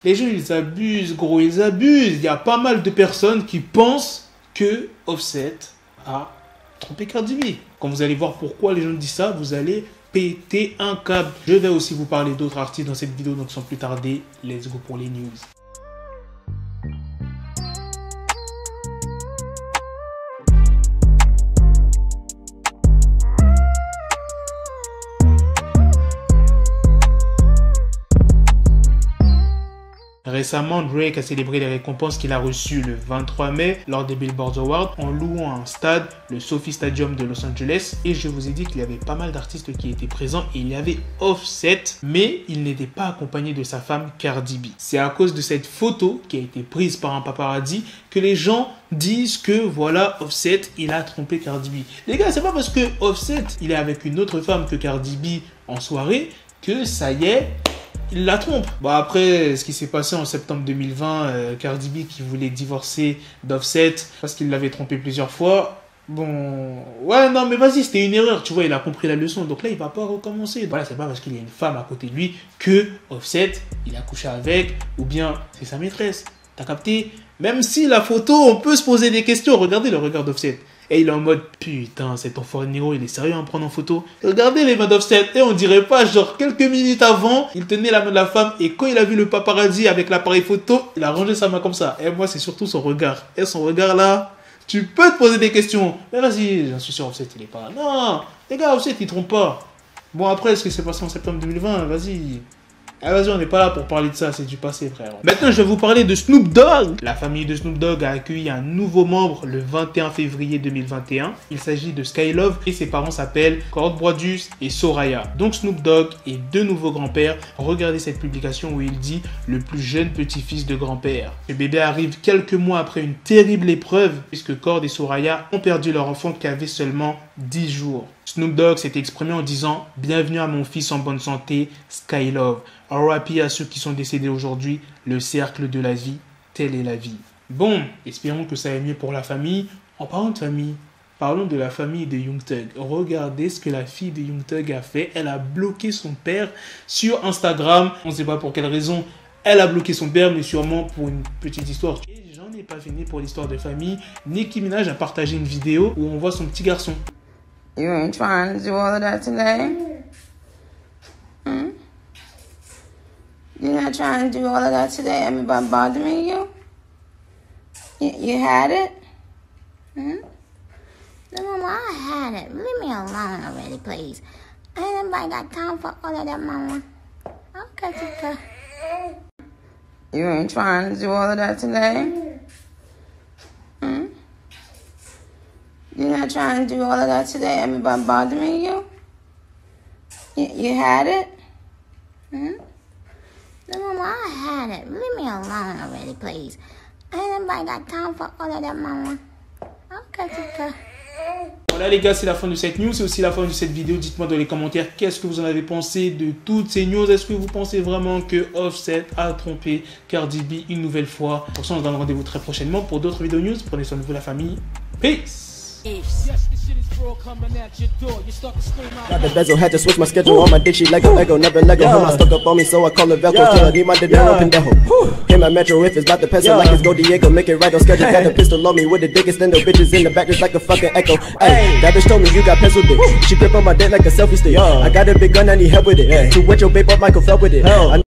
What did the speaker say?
Les gens, ils abusent, gros, ils abusent. Il y a pas mal de personnes qui pensent que Offset a trompé Cardi B. Quand vous allez voir pourquoi les gens disent ça, vous allez péter un câble. Je vais aussi vous parler d'autres artistes dans cette vidéo, donc sans plus tarder, let's go pour les news. Récemment, Drake a célébré les récompenses qu'il a reçues le 23 mai lors des Billboard Awards en louant un stade, le SoFi Stadium de Los Angeles. Et je vous ai dit qu'il y avait pas mal d'artistes qui étaient présents et il y avait Offset, mais il n'était pas accompagné de sa femme Cardi B. C'est à cause de cette photo qui a été prise par un paparazzi que les gens disent que voilà, Offset, il a trompé Cardi B. Les gars, c'est pas parce que Offset, il est avec une autre femme que Cardi B en soirée que ça y est, il la trompe. Bon, après, ce qui s'est passé en septembre 2020, Cardi B qui voulait divorcer d'Offset parce qu'il l'avait trompé plusieurs fois. Bon, ouais, non, mais vas-y, c'était une erreur, tu vois, il a compris la leçon. Donc là, il va pas recommencer. Voilà, c'est pas parce qu'il y a une femme à côté de lui que Offset, il a couché avec, ou bien c'est sa maîtresse. T'as capté? Même si la photo, on peut se poser des questions. Regardez le regard d'Offset. Et il est en mode, putain, cet enfoiré de Niro, il est sérieux à me prendre en photo. Regardez les mains d'Offset. Et on dirait pas, genre, quelques minutes avant, il tenait la main de la femme. Et quand il a vu le paparazzi avec l'appareil photo, il a rangé sa main comme ça. Et moi, c'est surtout son regard. Et son regard là, tu peux te poser des questions. Mais vas-y, j'en suis sûr, Offset, il est pas là. Non, les gars, Offset, il trompe pas. Bon, après, ce qui s'est passé en septembre 2020, vas-y. Ah, vas-y, on n'est pas là pour parler de ça, c'est du passé, frère. Maintenant, je vais vous parler de Snoop Dogg. La famille de Snoop Dogg a accueilli un nouveau membre le 21 février 2021. Il s'agit de Skylove et ses parents s'appellent Cord Broadus et Soraya. Donc Snoop Dogg et deux nouveaux grands-pères. Regardez cette publication où il dit le plus jeune petit-fils de grand-père. Le bébé arrive quelques mois après une terrible épreuve puisque Cord et Soraya ont perdu leur enfant qui avait seulement 10 jours. Snoop Dogg s'est exprimé en disant « Bienvenue à mon fils en bonne santé, Skylove. RIP à ceux qui sont décédés aujourd'hui, le cercle de la vie, telle est la vie. » Bon, espérons que ça aille mieux pour la famille. En parlant de famille, parlons de la famille de Young Thug. Regardez ce que la fille de Young Thug a fait. Elle a bloqué son père sur Instagram. On ne sait pas pour quelle raison elle a bloqué son père, mais sûrement pour une petite histoire. Et j'en ai pas fini pour l'histoire de famille. Nicki Minaj a partagé une vidéo où on voit son petit garçon. You ain't trying to do all of that today? You're not trying to do all of that today? Everybody bothering you? You had it? No, Mama, I had it. Leave me alone already, please. Ain't nobody got time for all of that, Mama. Okay. You ain't trying to do all of that today? You're not trying to do all of that today? Everybody bothering you? You had it? No, Mama, I had it. Leave me alone already, please. Ain't nobody got time for all of that, Mama. Okay. Voilà les gars, c'est la fin de cette news, c'est aussi la fin de cette vidéo. Dites-moi dans les commentaires qu'est-ce que vous en avez pensé de toutes ces news. Est-ce que vous pensez vraiment que Offset a trompé Cardi B une nouvelle fois? Pour ça, on se donne rendez-vous très prochainement pour d'autres vidéos news. Prenez soin de vous la famille. Peace. Got the bezel, had to switch my schedule. On my dick, she like a Lego, never Lego. Her mind stuck up on me, so I call her Velcro. Till I need my dinero pendejo. Hit my metro if it's about the peso, like it's Go Diego. Make it right on schedule. Got the pistol on me with the dick extender. Bitches in the back just like a fucking echo. Ay, that bitch told me you got pencil dick. She grip on my dick like a selfie stick. I got a big gun, I need help with it. To wet your babe up, Michael fell with it.